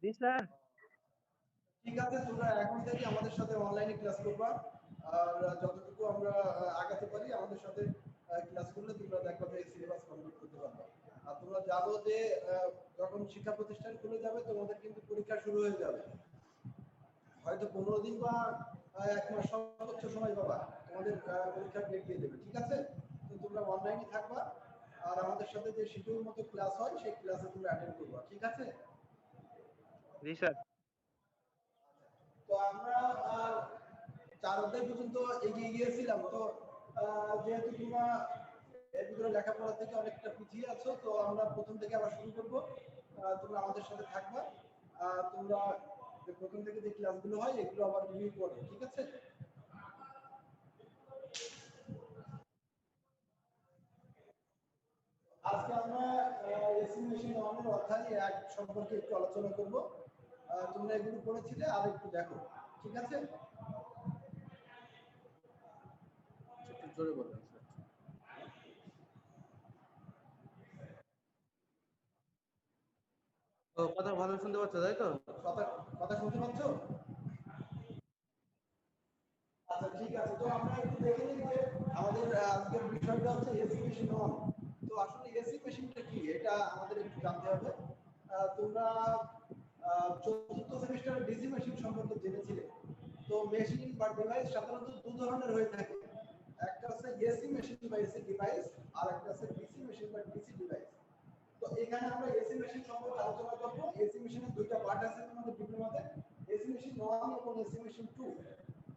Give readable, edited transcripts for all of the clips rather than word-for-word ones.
জি sir. ঠিক আছে, তোমরা এখন থেকে আমাদের সাথে অনলাইনে ক্লাস করবা। আর যতটুকু আমরা আগাতে পারি আমাদের সাথে ক্লাস করলে তোমরা দেখো যে সিলেবাস কমপ্লিট করতে পারবে। আর তোমরা জানো যে যখন শিক্ষা প্রতিষ্ঠান খুলে যাবে তোমাদের কিন্তু পরীক্ষা শুরু হয়ে যাবে। হয়তো 15 দিন বা 1 মাস সর্বোচ্চ সময় পাবা, তোমাদের পরীক্ষার ডেট দিয়ে দেবে। ঠিক আছে, তো তোমরা অনলাইনে থাকবা আর আমাদের সাথে যে শিডিউল মতো ক্লাস হয় সেই ক্লাসে তোমরা অ্যাটেন্ড করবা। ঠিক আছে? জি স্যার। তো আমরা 4 অধ্যায় পর্যন্ত এগিয়ে গিয়েছিলাম। তো যেহেতু তোমরা এর ভিতরে লেখাপড়া থেকে অনেকটা পিছিয়ে আছো, তো আমরা প্রথম থেকে আবার শুরু করবো। তোমরা আমাদের সাথে থাকবা। তোমরা প্রথম থেকে যে ক্লাসগুলো হয় এগুলো আবার রিভিউ করবে। ঠিক আছে? আজকে আমরা এসি মেশিন নামানোর অধ্যায় 1 সম্পর্কে একটু আলোচনা করব। তোমরা এগুলো পড়েছিলে আর একটু দেখো। ঠিক আছে? একটু জোরে বলবেন স্যার। ও কথা ভালো শুনতে পাচ্ছ তাই তো? কথা কথা শুনতে পাচ্ছ? আচ্ছা ঠিক আছে, তো আমরা একটু দেখে নিই যে আমাদের আজকের বিষয়টা হচ্ছে এসি মেশিন অন। তো আসলে এসি মেশিনটা কি এটা আমাদের একটু জানতে হবে। তোমরা চতুর্থ সেমিস্টারে ডিসি মেশিন সম্পর্কে জেনেছিলে। তো মেশিন বা ডিভাইস সাধারণত 2 ধরনের হয়ে থাকে। একটা হচ্ছে এসি মেশিন বা এসি ডিভাইস, আর একটা হচ্ছে ডিসি মেশিন বা ডিসি ডিভাইস। তো এখানে আমরা এসি মেশিন সম্পর্কে আলোচনা করব। এসি মেশিনের দুইটা পার্ট আছে আমাদের ডিপ্লোমাতে, এসি মেশিন 1 এবং এসি মেশিন 2।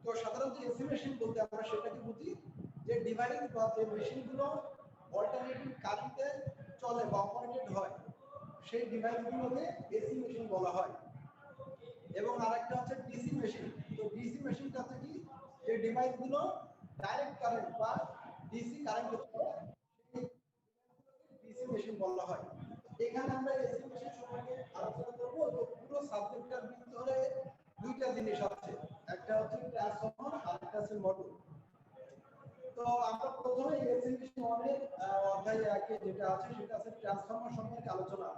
তো সাধারণত এসি মেশিন বলতে আমরা সেটাকে বুঝি যে ডিভাইস বা যে মেশিনগুলো অল্টারনেটিং কারেন্টে চলে বা অপারেটেড হয়, সেই ডিভাইসগুলোকে এসি মেশিন বলা হয়। এবং আরেকটা হচ্ছে ডিসি মেশিন। তো ডিসি মেশিনটা হচ্ছে কি, যে ডিভাইসগুলো ডাইরেক্ট কারেন্ট বা ডিসি কারেন্টে চলে, সেই ডিসি মেশিন বলা হয়। এখানে আমরা এসি মেশিন সম্পর্কে আলোচনা করব। তো পুরো সাবজেক্টটার ভিতরে দুইটা জিনিস আছে, একটা হচ্ছে ট্রান্সফরমার আর একটা হচ্ছে মডেল। তো আমরা প্রথমে এসি মেশিন অনেক অধ্যায় 1 যেটা আছে সেটা আছে ট্রান্সফরমার সম্পর্কে আলোচনা।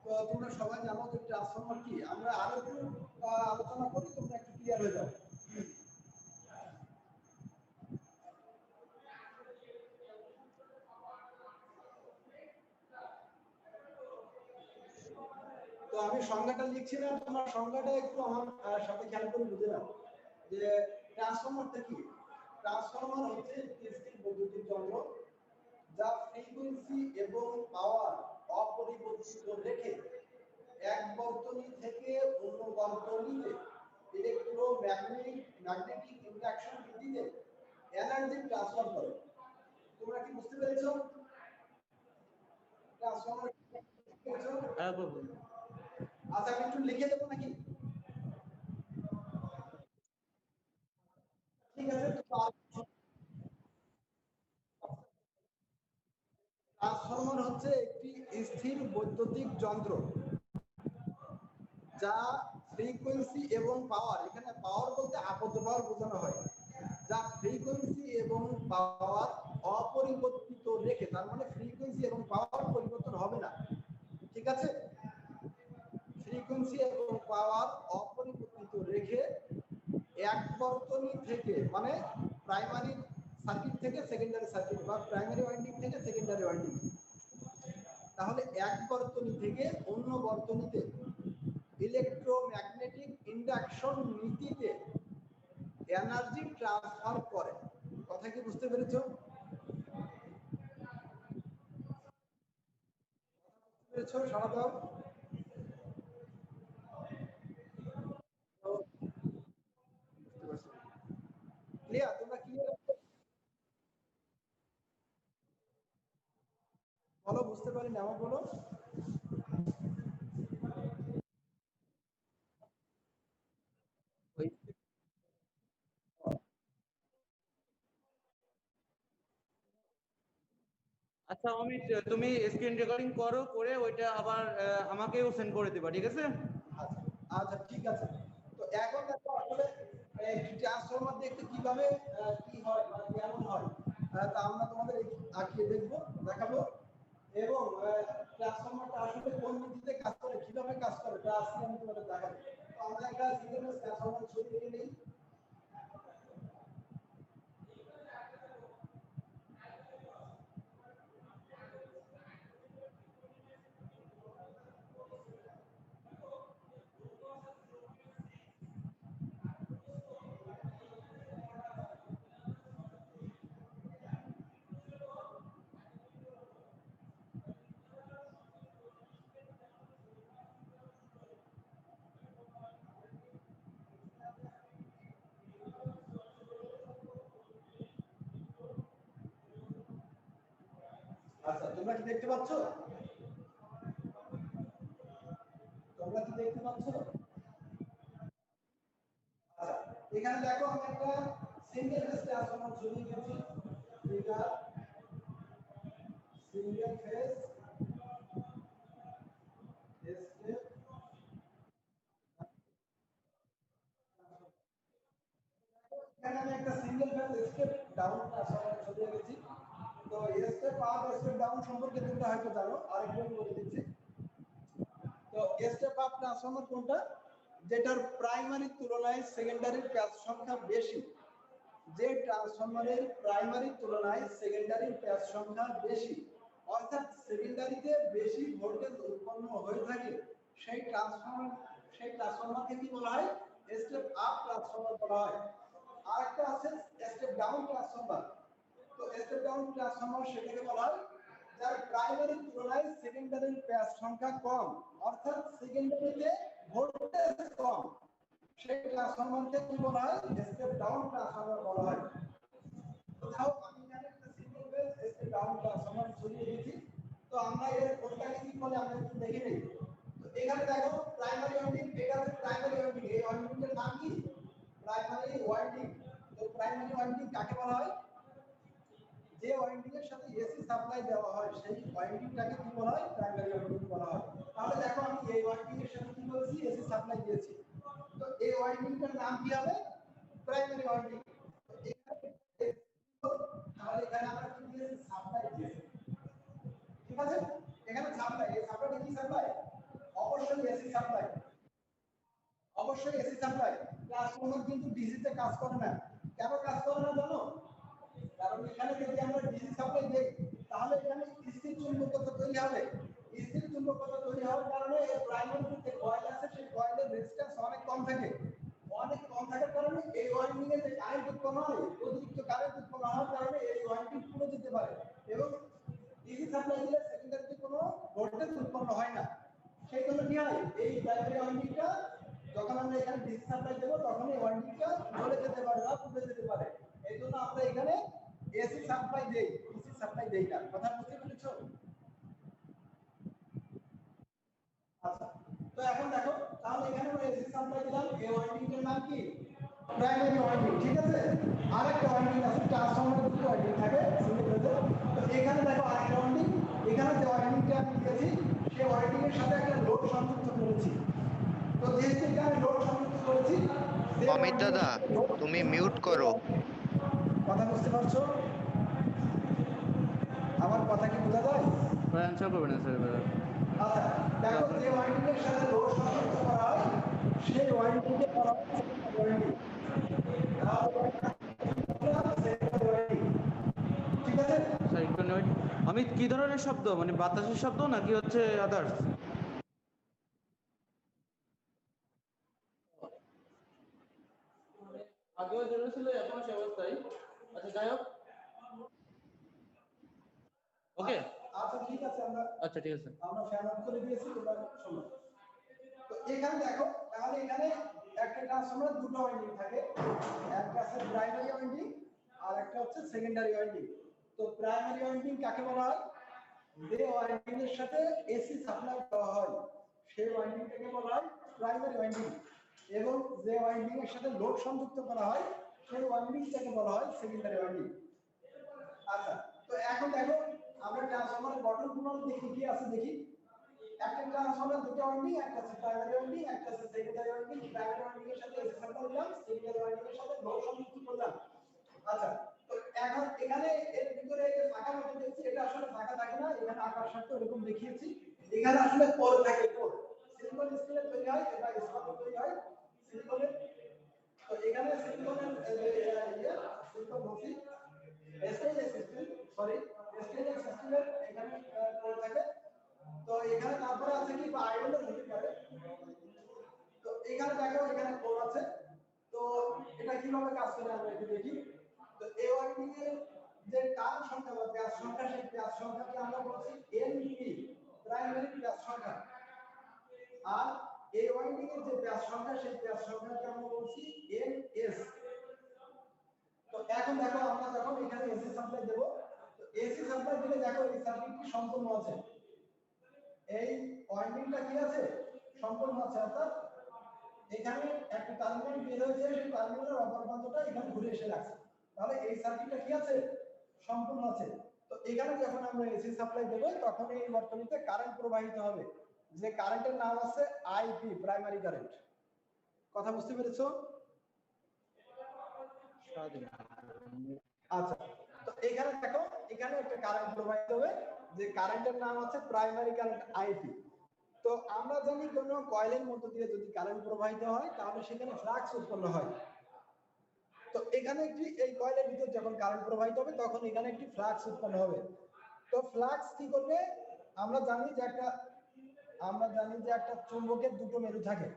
তো তোমরা সবাই জানো যে ট্রান্সফরমার কি, আমরা আরো একটু আলোচনা করি, তোমরা একটু ক্লিয়ার হয়ে যাবে। তো আমি সংজ্ঞাটা লিখছি না, তোমার সংজ্ঞাটা একটু আমার সাথে খেয়াল করে বুঝে নাও যে ট্রান্সফরমারটা কি। ট্রান্সফরমার হচ্ছে স্থির বৈদ্যুতিক যন্ত্র যা ফ্রিকোয়েন্সি এবং পাওয়ার অপরিবর্তিত রেখে এক বর্তনী থেকে অন্য বর্তনীতে ম্যাগনেটিক ইন্ডাকশন ভিত্তিতে এনার্জি ট্রান্সফার করে। তোমরা কি বুঝতে পেরেছো? ট্রান্সফরমার হ্যাঁ বলুন। আচ্ছা আমি একটু লিখে দেবো নাকি? ঠিক আছে। ট্রান্সফরমার হচ্ছে একটি স্থির বৈদ্যুতিক যন্ত্র যা ফ্রিকোয়েন্সি এবং পাওয়ার, এখানে পাওয়ার বলতে আপত্ত পাওয়ার বোঝানো হয়, যা ফ্রিকোয়েন্সি এবং পাওয়ার অপরিবর্তিত রেখে, তার মানে ফ্রিকোয়েন্সি এবং পাওয়ার পরিবর্তন হবে না। ঠিক আছে? ফ্রিকোয়েন্সি এবং পাওয়ার অপরিবর্তিত রেখে এক বর্তনী থেকে, মানে প্রাইমারি সার্কিট থেকে সেকেন্ডারি সার্কিট বা প্রাইমারি ওয়াইন্ডিং থেকে সেকেন্ডারি ওয়াইন্ডিং, তাহলে এক বর্তনী থেকে অন্য বর্তনীতে ইলেকট্রোম্যাগনেটিক ইন্ডাকশন নীতিতে এনার্জি ট্রান্সফার করে। কথা কি বুঝতে পেরেছো? সারা দাও। ক্লিয়ার? তোমরা ক্লিয়ার বলো, বুঝতে পারি না, আমার বলো। আচ্ছা অমিত, তুমি স্ক্রিন রেকর্ডিং করো, করে ওইটা আবার আমাকেও সেন্ড করে দিবা, ঠিক আছে? আচ্ছা আচ্ছা ঠিক আছে। তো এখন দেখো আসলে ট্রান্সফরমার দেখতে কিভাবে কি হয় বা কেমন হয়, তা আমরা তোমাদের আঁকিয়ে দেখাবো। এবং ট্রান্সফরমারটা আসলে কোন নীতিতে কাজ করে, কিভাবে কাজ করে, তা আজকে আমি তোমাদের দেখাবো। তো আমরা একটা সিঙ্গেল ফেজ ট্রান্সফরমার ছবি দেখে নিই। আচ্ছা, তোমরা কি দেখতে পাচ্ছ? তোমরা কি দেখতে পাচ্ছ? আচ্ছা, এখানে দেখো আমি একটা সিঙ্গেল ফেজ ট্রান্সফরমার ছবি দিয়েছি। এটা সিঙ্গেল ফেজ স্টেপ এখানে আমি একটা single phase step down transformer ছবি দিয়েছি। তো স্টেপ আপ স্টেপ ডাউন সম্পর্কে তোমরা হয়তো জানো, আরেকবার বলে দিচ্ছি। তো স্টেপ আপ ট্রান্সফরমার কোনটা, যেটার প্রাইমারির তুলনায় সেকেন্ডারির প্যাচ সংখ্যা বেশি। যে ট্রান্সফরমারের প্রাইমারির তুলনায় সেকেন্ডারির প্যাচ সংখ্যা বেশি, অর্থাৎ সেকেন্ডারিতে বেশি ভোল্টেজ উৎপন্ন হয়ে থাকে, সেই ট্রান্সফরমারকে কি বলা হয়? স্টেপ আপ ট্রান্সফরমার বলা হয়। আর একটা আছে স্টেপ ডাউন ট্রান্সফরমার। তো স্টেপ ডাউন ট্রান্সফরমার সেটাকে বলা হয় যার প্রাইমারির তুলনায় সেকেন্ডারির প্যাচ সংখ্যা কম, অর্থাৎ সেকেন্ডারিতে ভোল্টেজ কম, সেই ট্রান্সফরমারকে কি বলা হয়? স্টেপ ডাউন ট্রান্সফরমার বলা হয়। কোথাও আমি এখানে একটা single phase step down transformer ছড়িয়ে দিয়েছি। তো আমরা এর কোনটাকে কি বলে আমরা একটু দেখে নিই। তো এখানে দেখো প্রাইমারি ওয়াইন্ডিং, এটা হচ্ছে প্রাইমারি ওয়াইন্ডিং। এই ওয়াইন্ডিং এর নাম কি? Primary winding. তো প্রাইমারি ওয়াইন্ডিং কাকে বলা হয়? যে ওয়াইন্ডিং এর সাথে এসি সাপ্লাই দেওয়া হয় সেই ওয়াইন্ডিংটাকে কি বলা হয়? প্রাইমারি ওয়াইন্ডিং বলা হয়। তাহলে দেখো আমি এই ওয়াইন্ডিং এর সাথে কি বলছি? এসি সাপ্লাই দিয়েছি। তো এই ওয়াইন্ডিংটার নাম কি হবে? Primary winding. তাহলে এখানে আমরা কি দিয়েছি? সাপ্লাই দিয়েছি। ঠিক আছে, এখানে সাপ্লাই, এই সাপ্লাইটা কি সাপ্লাই? অবশ্যই এসি সাপ্লাই। অবশ্যই এসি সাপ্লাই। ট্রান্সফরমার কিন্তু ডিসি তে কাজ করে না। কেন কাজ করে না জানো? কারণ এখানে যদি আমরা ডিসি সাপ্লাই দেই তাহলে এখানে স্থির চুম্বকত্ব তৈরি হবে। স্থির চুম্বকত্ব তৈরি হওয়ার কারণে এই প্রাইমারি যে কয়েল আছে সেই কয়েলের রেজিস্ট্যান্স অনেক কম থাকে। অনেক কম থাকার কারণে এই ওয়াইন্ডিং এ যে কারেন্ট উৎপন্ন হয়, অতিরিক্ত কারেন্ট উৎপন্ন হওয়ার কারণে এই ওয়াইন্ডিং পুরো যেতে পারে এবং ডিসি সাপ্লাই দিলে সেকেন্ডারিতে কোনো ভোল্টেজ উৎপন্ন হয় না। সেই জন্য কি হয়? এই প্রাইমারি ওয়াইন্ডিংটা যখন আমরা এখানে ডিসি সাপ্লাই দেবো তখন এই ওয়াইন্ডিংটা জ্বলে যেতে পারে বা পুড়ে যেতে পারে। এই জন্য আমরা এখানে এসি সাপ্লাই দেই, ডিসি সাপ্লাই দেই না। কথা বুঝতে পেরেছো? আচ্ছা, তো এখন দেখো তাহলে এখানে আমরা এসি সাপ্লাই দিলাম। এই ওয়াইন্ডিং এর নাম কি? Primary winding. ঠিক আছে, আরেকটা ওয়াইন্ডিং আছে, ট্রান্সফরমারের দুটো ওয়াইন্ডিং থাকে সিঙ্গেল ফেজে। তো এখানে দেখো আরেকটা ওয়াইন্ডিং, এখানে যে ওয়াইন্ডিংটা আমি দিয়েছি সেই ওয়াইন্ডিং এর সাথে একটা লোড সংযুক্ত করেছি। তো যেহেতু এখানে লোড সংযুক্ত করেছি, যে অমিত ওয়াইন্ডিং এর দাদা, সাথে লোড, তুমি মিউট করো। কথা বুঝতে পারছো? আমার কথা কি বোঝা যায়? অ্যানসার করবেন না স্যার এবার। আচ্ছা, দেখো যে ওয়াইন্ডিং এর সাথে লোড সংযুক্ত করা হয় সেই ওয়াইন্ডিংকে বলা হয় সেকেন্ডারি ওয়াইন্ডিং। ঠিক আছে, স্যার একটু ওয়েট। আমি কি ধরনের শব্দ, মানে বাতাসের শব্দ নাকি হচ্ছে আদার্স? আগেও যেটা ছিল এখনো সে অবস্থায়। আচ্ছা যাই হোক, ওকে আচ্ছা ঠিক আছে, আচ্ছা ঠিক আছে। আমরা ফ্যান অফ করে দিয়েছি, তোমরা শোনো। তো এখানে দেখো তাহলে এখানে একটা ট্রান্সফরমার দুটো ওয়াইন্ডিং থাকে, একটা আছে প্রাইমারি ওয়াইন্ডিং আর একটা হচ্ছে সেকেন্ডারি ওয়াইন্ডিং। তো প্রাইমারি ওয়াইন্ডিং কাকে বলা হয়? যে ওয়াইন্ডিং এর সাথে এসি সাপ্লাই দেওয়া হয় সেই ওয়াইন্ডিংটাকে বলা হয় প্রাইমারি ওয়াইন্ডিং, এবং যে ওয়াইন্ডিং এর সাথে লোড সংযুক্ত করা হয় সেই ওয়াইন্ডিংটাকে বলা হয় সেকেন্ডারি ওয়াইন্ডিং। আচ্ছা, তো এখন দেখো আমরা ট্রান্সফরমারের গঠনগুলো দেখি কি আছে দেখি। একটা ট্রান্সফরমার দুটো ওয়াইন্ডিং, একটা আছে প্রাইমারি ওয়াইন্ডিং, একটা আছে সেকেন্ডারি ওয়াইন্ডিং। প্রাইমারি ওয়াইন্ডিং এর সাথে এসি সাপ্লাই দিলাম, সেকেন্ডারি ওয়াইন্ডিং এর সাথে লোড সংযুক্ত করলাম। আচ্ছা, তো এখন এখানে এর ভিতরে এই যে ফাঁকা মতো দেখছি এটা আসলে ফাঁকা থাকে না, এখানে আকার সাথে এরকম দেখিয়েছি, এখানে আসলে কোর থাকে, কোর সিলিকন স্টিলের তৈরি হয়, এটা ইস্পাতের তৈরি হয় সিলিকনের। তো এখানে সিলিকনের সিলিকন বলছি স্টেনলেস স্টিল, সরি স্টেনলেস স্টিলের এখানে কোর থাকে। তো এখানে তারপরে আছে কি বা আয়রনের হতে পারে। তো এখানে দেখো এখানে কোর আছে। তো এটা কিভাবে কাজ করে আমরা একটু দেখি। তো এই ওয়াইন্ডিং এর যে টার্ন সংখ্যা বা ব্যাস সংখ্যা, সেই ব্যাস সংখ্যাকে আমরা বলছি এনপি, প্রাইমারি ব্যাস সংখ্যা। আর এই ওয়াইন্ডিং এর যে ব্যাস সংখ্যা, সেই ব্যাস সংখ্যাকে আমরা বলছি এনএস। তো এখন দেখো আমরা যখন এখানে এসি সাপ্লাই দেব, তো এসি সাপ্লাই দিলে দেখো এই সার্কিটটি সম্পূর্ণ আছে, এই ওয়াইন্ডিংটা কি আছে সম্পূর্ণ আছে, অর্থাৎ এখানে একটা টার্মিনাল বের হয়েছে, সেই টার্মিনালের অপর প্রান্তটা এখানে ঘুরে এসে লাগছে, তাহলে এই সার্কিটটা কি আছে সম্পূর্ণ আছে। তো এখানে যখন আমরা এসি সাপ্লাই দেব তখন এই বর্তনীতে কারেন্ট প্রবাহিত হবে, যে কারেন্টের নাম আছে আইপি, প্রাইমারি কারেন্ট। কথা বুঝতে পেরেছো? আচ্ছা, তো এখানে দেখো এখানে একটা কারেন্ট প্রবাহিত হবে, যে কারেন্টের নাম আছে প্রাইমারি কারেন্ট আইপি। তো আমরা জানি কোন কয়েলের মধ্য দিয়ে যদি কারেন্ট প্রবাহিত হয় তাহলে সেখানে ফ্লাক্স উৎপন্ন হয়। তো এখানে একটি এই কয়েলের ভিতর যখন কারেন্ট প্রবাহিত হবে তখন এখানে একটি ফ্লাক্স উৎপন্ন হবে। তো ফ্লাক্স কি করবে, আমরা জানি যে একটা চুম্বকের দুটো মেরু থাকে,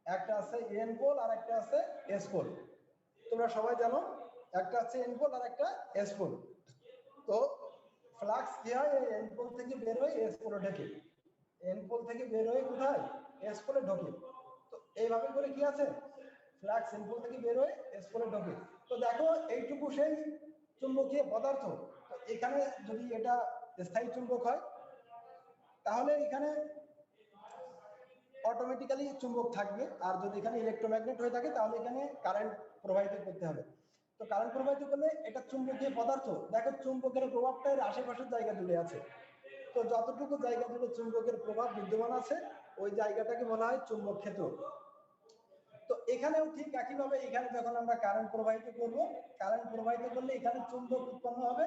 একটা আছে এন পোল আর একটা আছে এস পোল। তোমরা সবাই জানো একটা আছে এন পোল আর একটা এস পোল। তো ফ্লাক্স কি হয়, এই এন পোল থেকে বের হয়ে এস পোলে ঢোকে, এন পোল থেকে বের হয়ে কোথায় এস পোলে ঢোকে। তো এইভাবে করে কি আছে ফ্লাক্স এন পোল থেকে বের হয়ে এস পোলে ঢোকে। তো দেখো এইটুকু সেই চুম্বকীয় পদার্থ। তো এখানে যদি এটা স্থায়ী চুম্বক হয় তাহলে এখানে অটোমেটিক্যালি চুম্বক থাকবে, আর যদি এখানে ইলেকট্রোম্যাগনেট হয়ে থাকে তাহলে এখানে কারেন্ট প্রবাহিত করতে হবে। তো কারেন্ট প্রবাহিত করলে এটা চুম্বকীয় পদার্থ, দেখো চুম্বকের প্রভাবটা এর আশেপাশের জায়গা জুড়ে আছে। তো যতটুকু জায়গা জুড়ে চুম্বকের প্রভাব বিদ্যমান আছে ওই জায়গাটাকে বলা হয় চুম্বক ক্ষেত্র। তো এখানেও ঠিক একইভাবে এখানে যখন আমরা কারেন্ট প্রবাহিত করব, কারেন্ট প্রবাহিত করলে এখানে চুম্বক উৎপন্ন হবে,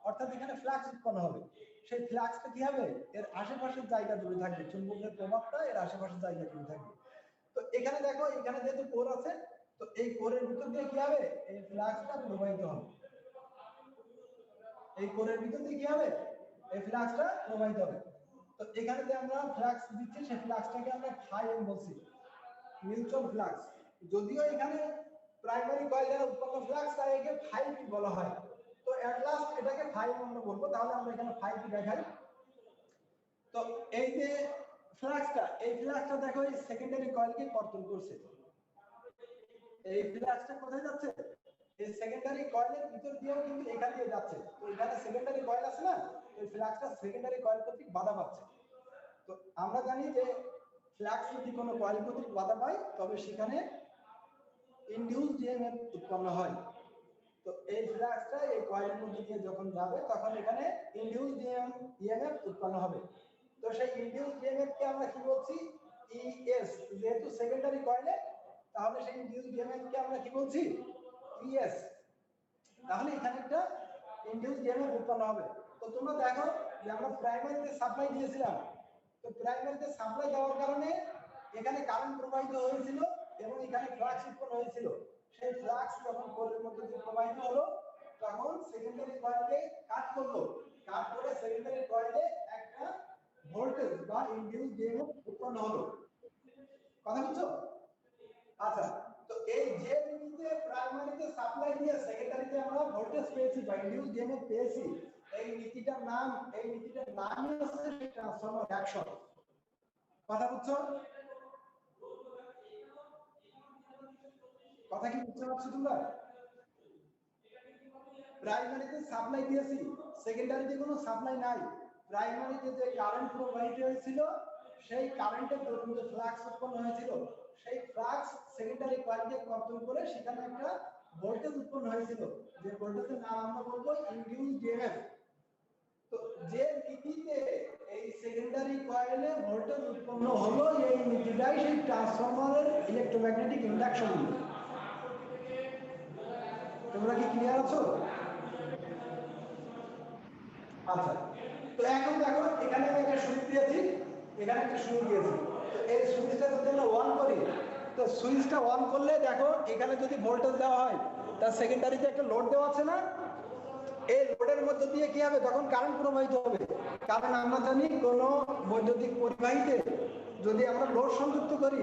অর্থাৎ এখানে ফ্লাক্স উৎপন্ন হবে। সেই ফ্লাক্সটা কি হবে এর আশেপাশের জায়গা জুড়ে থাকবে, চুম্বকের প্রভাবটা এর আশেপাশের জায়গা জুড়ে থাকবে। তো এখানে দেখো এখানে যেহেতু কোর আছে, তো এই কোরের ভিতর দিয়ে কি হবে এই ফ্লাক্সটা প্রবাহিত হবে, এই কোরের ভিতর দিয়ে কি হবে এই ফ্লাক্সটা প্রবাহিত হবে। তো এখানে যে আমরা ফ্লাক্স দিচ্ছি সেই ফ্লাক্সটাকে আমরা φm বলছি, মিউচুয়াল ফ্লাক্স। যদিও এখানে প্রাইমারি কয়েল দ্বারা উৎপন্ন ফ্লাক্স তাই একে φp বলা হয়। তো এট লাস্ট এটাকে φm আমরা বলবো, তাহলে আমরা এখানে φp দেখাই। তো এই যে ফ্লাক্সটা, এই ফ্লাক্সটা দেখো এই সেকেন্ডারি কয়েলকে কর্তন করছে, এই ফ্লাক্সটা কোথায় যাচ্ছে এই সেকেন্ডারি কয়েলের ভিতর দিয়েও কিন্তু এখান দিয়ে যাচ্ছে। তো এখানে সেকেন্ডারি কয়েল আছে না, এই ফ্লাক্সটা সেকেন্ডারি কয়েল কর্তৃক বাধা পাচ্ছে। তো আমরা জানি যে ফ্লাক্স যদি কোনো কয়েল কর্তৃক বাধা পায় তবে সেখানে ইনডিউসড ইএমএফ উৎপন্ন হয়। তো এই ফ্লাক্সটা এই কয়েলের মধ্যে দিয়ে যখন যাবে তখন এখানে ইনডিউসড ইএমএফ উৎপন্ন হবে। তো সেই ইনডিউসড ইএমএফ কে আমরা কি বলছি ইএস, যেহেতু সেকেন্ডারি কয়েলে তাহলে সেই ইনডিউসড ইএমএফ কে আমরা কি বলছি ইএস। তাহলে এখানে একটা ইনডিউসড ইএমএফ উৎপন্ন হবে। তো তোমরা দেখো যে আমরা প্রাইমারিতে সাপ্লাই দিয়েছিলাম, তো প্রাইমারিতে সাপ্লাই দেওয়ার কারণে এখানে কারেন্ট প্রবাহিত হয়েছিল এবং এখানে ফ্লাক্স উৎপন্ন হয়েছিল। সেই ফ্লাক্স যখন কোরের মধ্যে দিয়ে প্রবাহিত হলো তখন সেকেন্ডারি কয়েলে কাট করলো, কাট করে সেকেন্ডারি কয়েলে একটা ভোল্টেজ বা ইনডিউসড ইএমএফ উৎপন্ন হলো। কথা বুঝছো? আচ্ছা, তো এই যে নীতিতে প্রাইমারিতে সাপ্লাই দিয়ে সেকেন্ডারিতে আমরা ভোল্টেজ পেয়েছি বা ইনডিউসড ইএমএফ পেয়েছি, এই নীতিটার নামই হচ্ছে ট্রান্সফরমার রিঅ্যাকশন। কথা বুঝছো? কথা কি বুঝতে পারছো তোমরা? প্রাইমারিতে সাপ্লাই দিয়েছি, সেকেন্ডারিতে কোনো সাপ্লাই নাই, প্রাইমারিতে যে কারেন্ট প্রবাহিত হয়েছিল সেই কারেন্টের প্রথম যে ফ্লাক্স উৎপন্ন হয়েছিল সেই ফ্লাক্স সেকেন্ডারি কয়েলকে কর্তন করে সেখানে একটা ভোল্টেজ উৎপন্ন হয়েছিল, যে ভোল্টেজের নাম আমরা বলবো ইনডিউসড ইএমএফ। তো যে নীতিতে এই সেকেন্ডারি কয়েলে ভোল্টেজ উৎপন্ন হলো এই নীতিটাই সেই ট্রান্সফরমারের ইলেকট্রোম্যাগনেটিক ইন্ডাকশন। তোমরা কি ক্লিয়ার আছো? আচ্ছা, তো এখন দেখো এখানে আমি একটা সুইচ দিয়েছি, এখানে একটা সুইচ দিয়েছি। তো এই সুইচটা যদি আমরা অন করি, তো সুইচটা অন করলে দেখো এখানে যদি ভোল্টেজ দেওয়া হয়, তার সেকেন্ডারিতে একটা লোড দেওয়া আছে না, এই লোডের মধ্যে দিয়ে কি হবে, তখন কারেন্ট প্রবাহিত হবে। কারণ আমরা জানি কোনো বৈদ্যুতিক পরিবাহীতে যদি আমরা লোড সংযুক্ত করি,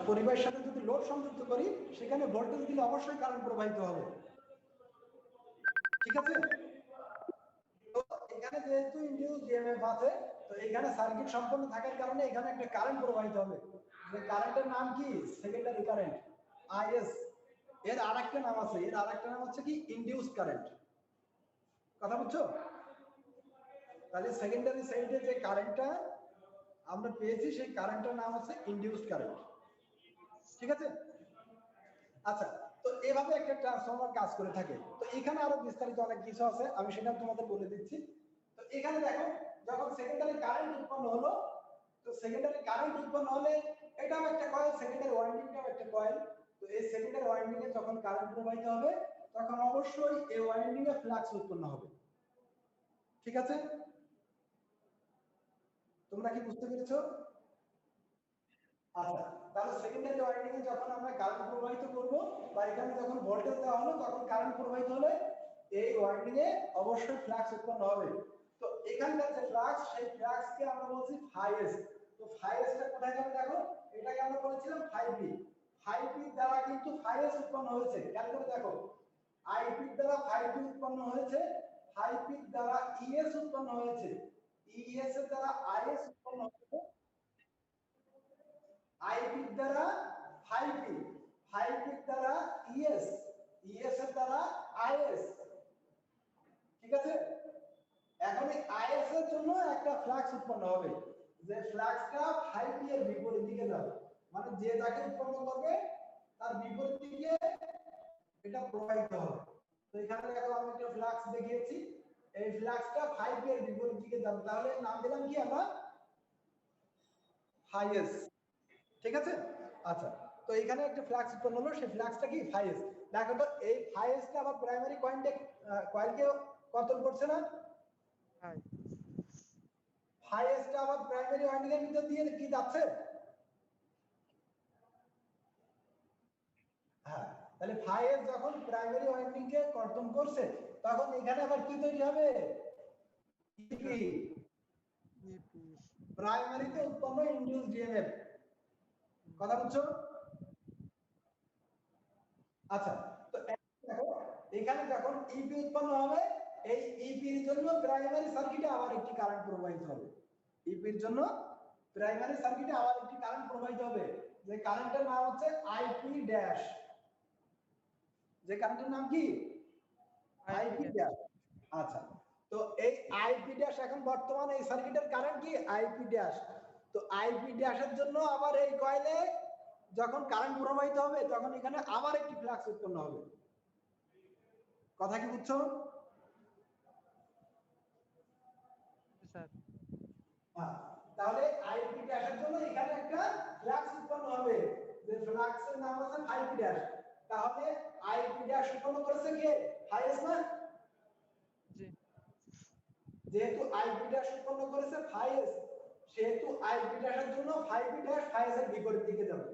পরিবাহীর সাথে যদি লোড সংযুক্ত করি, সেখানে ভোল্টেজ দিলে অবশ্যই কারেন্ট প্রবাহিত হবে। ঠিক আছে? তো এখানে যেহেতু ইনডিউস ইএমএফ আছে, তো এখানে সার্কিট সম্পন্ন থাকার কারণে এখানে একটা কারেন্ট প্রবাহিত হবে। যে কারেন্টের নাম কি? Secondary current, is. এর আরেকটা নাম আছে, এর আরেকটা নাম হচ্ছে কি? Induce current. কথা বুঝছো? তাহলে সেকেন্ডারি সাইডে যে কারেন্টটা আমরা পেয়েছি, সেই কারেন্টের নাম হচ্ছে ইনডিউসড কারেন্ট। ঠিক আছে? আচ্ছা, তো এভাবে একটা ট্রান্সফরমার কাজ করে থাকে। তো এখানে আরো বিস্তারিত অনেক কিছু আছে, আমি সেটা তোমাদের বলে দিচ্ছি। তো এখানে দেখো, যখন সেকেন্ডারি কারেন্ট উৎপন্ন হলো, তো সেকেন্ডারি কারেন্ট উৎপন্ন হলে এটাও একটা কয়েল, সেকেন্ডারি ওয়াইন্ডিংটাও একটা কয়েল। তো এই সেকেন্ডারি ওয়াইন্ডিং এ যখন কারেন্ট প্রবাহিত হবে, তখন অবশ্যই এই ওয়াইন্ডিং এ ফ্লাক্স উৎপন্ন হবে। ঠিক আছে? তোমরা কি বুঝতে পেরেছো? আচ্ছা, তাহলে সেকেন্ডারি ওয়াইন্ডিং এ যখন আমরা কারেন্ট প্রবাহিত করব, বা এখানে যখন ভোল্টেজ দেওয়া হলো, তখন কারেন্ট প্রবাহিত হলে এই ওয়াইন্ডিং এ অবশ্যই ফ্লাক্স উৎপন্ন হবে। তো এখানকার যে ফ্লাক্স, সেই ফ্লাক্স কে আমরা বলছি ফাইএস। তো ফাইএসটা কোথায় যাবে দেখো, এটাকে আমরা বলেছিলাম 5B। 5B দ্বারা কিন্তু ফাইএস উৎপন্ন হয়েছে, খেয়াল করে দেখো। আইপি দ্বারা 5B উৎপন্ন হয়েছে, 5B দ্বারা ইএস উৎপন্ন হয়েছে, ইএস এর দ্বারা আইএস উৎপন্ন হয়েছে, আইপি দ্বারা 5B, 5B দ্বারা ইএস, ইএস এর দ্বারা আইএস। ঠিক আছে? এখন এই আইএস এর জন্য একটা ফ্লাক্স উৎপন্ন হবে, যে ফ্লাক্সটা 5B এর বিপরীত দিকে যাবে। মানে যে যাকে উৎপন্ন করবে তার বিপরীত দিকে এটা প্রবাহিত হবে। তো এখানে দেখো আমি একটা ফ্লাক্স দেখিয়েছি, এই ফ্লাক্সটা 5B এর বিপরীত দিকে যাবে, তাহলে নাম দিলাম কি আমরা? হাইএস। ঠিক আছে? আচ্ছা, তো এখানে একটা ফ্লাক্স উৎপন্ন হলো, সেই ফ্লাক্সটা কি? ফাইএস। দেখো তো এই ফাইএসটা আবার প্রাইমারি কয়েলকে কন্ট্রোল করছে না? ফাইএসটা আবার প্রাইমারি ওয়াইন্ডিং এর ভিতর দিয়ে কি যাচ্ছে? হ্যাঁ, তাহলে ফাইএস যখন প্রাইমারি ওয়াইন্ডিং কে কন্ট্রোল করছে, তখন এখানে আবার কি তৈরি হবে? ইপি, প্রাইমারিতে উৎপন্ন ইনডিউসড ইএমএফ। কথা বুঝছো? আচ্ছা, তো দেখো এখানে যখন ইপি উৎপন্ন হবে, এই ইপির জন্য প্রাইমারি সার্কিটে আবার একটি কারেন্ট প্রবাহিত হবে। ইপির জন্য প্রাইমারি সার্কিটে আবার একটি কারেন্ট প্রবাহিত হবে, যে কারেন্টের নাম হচ্ছে আইপি ড্যাশ। যে কারেন্টের নাম কি? IP dash. আচ্ছা, তো এই আইপি ড্যাশ এখন বর্তমানে এই সার্কিটের কারেন্ট কি? IP dash. তো আইপি ড্যাশের জন্য আবার এই কয়েলে যখন কারেন্ট প্রবাহিত হবে, তখন এখানে আবার একটি ফ্লাক্স উৎপন্ন হবে। কথা কি বুঝছো? তাহলে আইপি ড্যাশের জন্য এখানে একটা ফ্লাক্স উৎপন্ন হবে, যে ফ্লাক্সের নাম হচ্ছে আইপি ড্যাশ। তাহলে আইপি ড্যাশ উৎপন্ন করেছে কে? ফাইএস না? জি। যেহেতু আইপি ড্যাশ উৎপন্ন করেছে ফাইএস, সেহেতু আইপি ড্যাশের জন্য 5B ড্যাশ ফাইএস এর বিপরীত দিকে যাবে।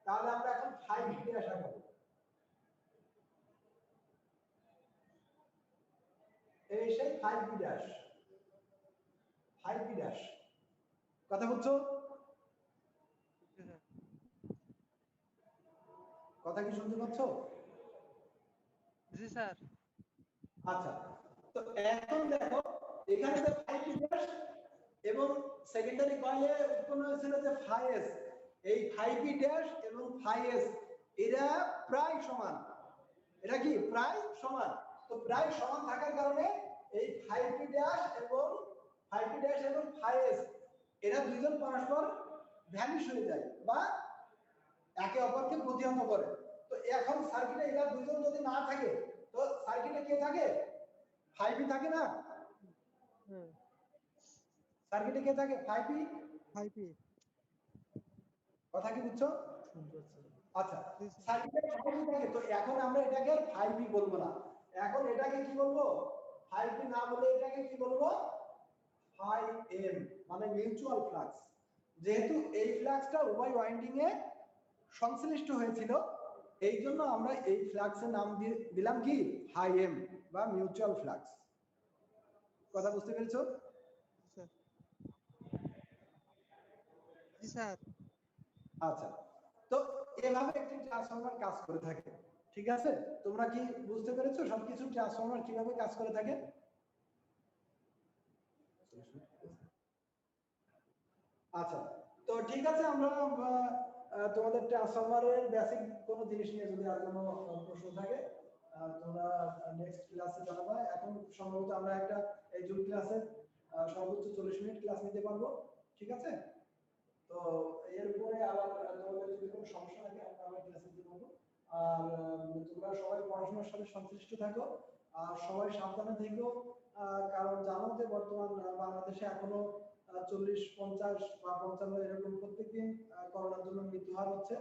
তাহলে আমরা এখন 5B ড্যাশ আঁকবো। এই সেই 5B ড্যাশ, 5B ড্যাশ। কথা বুঝছো? কথা কি শুনতে পাচ্ছ? জি স্যার। আচ্ছা, তো এখন দেখো এখানে যে 5B ড্যাশ এবং সেকেন্ডারি কয়েলে উৎপন্ন হয়েছিল যে ফাইএস, এই 5B ড্যাশ এবং ফাইএস এরা প্রায় সমান। এটা কি? প্রায় সমান। তো প্রায় সমান থাকার কারণে এই 5B ড্যাশ এবং 5B ড্যাশ এবং ফাইএস এরা দুইজন পরস্পর ভ্যানিশ হয়ে যায়, বা একে অপরকে প্রতিহত করে। তো এখন সার্কিটে এরা দুইজন যদি না থাকে, তো সার্কিটে কে থাকে? 5B থাকে না? সার্কিটে কে থাকে? 5B। কথা কি বুঝছো? আচ্ছা, সার্কিটে 5B থাকে, তো এখন আমরা এটাকে 5B বলবো না, এখন এটাকে কি বলবো? 5B না বলে এটাকে কি বলবো? হাই এম মানে মিউচুয়াল ফ্লাক্স। যেহেতু এই ফ্লাক্সটা উভয় ওয়াইন্ডিং এ সংশ্লিষ্ট হয়েছিল, এই জন্য আমরা এই ফ্লাক্সের নাম দিলাম কি হাই এম বা মিউচুয়াল ফ্লাক্স। কথা বুঝতে পেরেছো? স্যার। জি স্যার। আচ্ছা, তো এভাবে একটি ট্রান্সফরমার কাজ করে থাকে। ঠিক আছে, তোমরা কি বুঝতে পেরেছো সবকিছু ট্রান্সফরমার কিভাবে কাজ করে থাকে? আচ্ছা, তো ঠিক আছে, আমরা তোমাদের ট্রান্সফরমারের বেসিক কোনো জিনিস নিয়ে যদি আর কোনো প্রশ্ন থাকে তোমরা নেক্সট ক্লাসে জানাবা। এখন সম্ভবত আমরা একটা এই জুম ক্লাসে সর্বোচ্চ 40 মিনিট ক্লাস নিতে পারবো। ঠিক আছে, তো এরপরে আবার তোমাদের যদি কোনো সমস্যা থাকে আমরা আবার ক্লাসে দিতে পারবো। আর তোমরা সবাই পড়াশোনার সাথে সংশ্লিষ্ট থাকো আর সবাই সাবধানে থেকো, কারণ জানো যে বর্তমান বাংলাদেশে এখনো 40, 50 বা 55 এরকম প্রত্যেকদিন করোনার জন্য মৃত্যু হার হচ্ছে।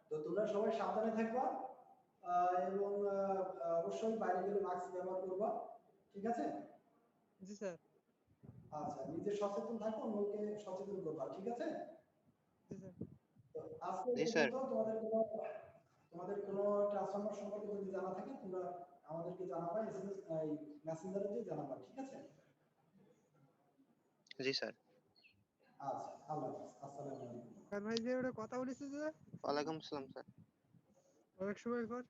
তো তোমরা সবাই সাবধানে থাকবা এবং অবশ্যই বাইরে গেলে মাস্ক ব্যবহার করবা। ঠিক আছে? জি স্যার। আচ্ছা, নিজে সচেতন থাকো, অন্যকে সচেতন করবা। ঠিক আছে? জি স্যার। তো আজকে জি স্যার। তোমাদের কোনো ট্রান্সফরমার সম্পর্কে যদি জানা থাকে তোমরা আমাদেরকে জানাবা, এসএমএস এই মেসেঞ্জারে দিয়ে জানাবা। ঠিক আছে? জি স্যার। আচ্ছা, আল্লাহ হাফেজ, আসসালামু আলাইকুম। স্যার ভাই যে ওটা কথা বলেছে যে ওয়ালাইকুম আসসালাম স্যার। অনেক সময় পর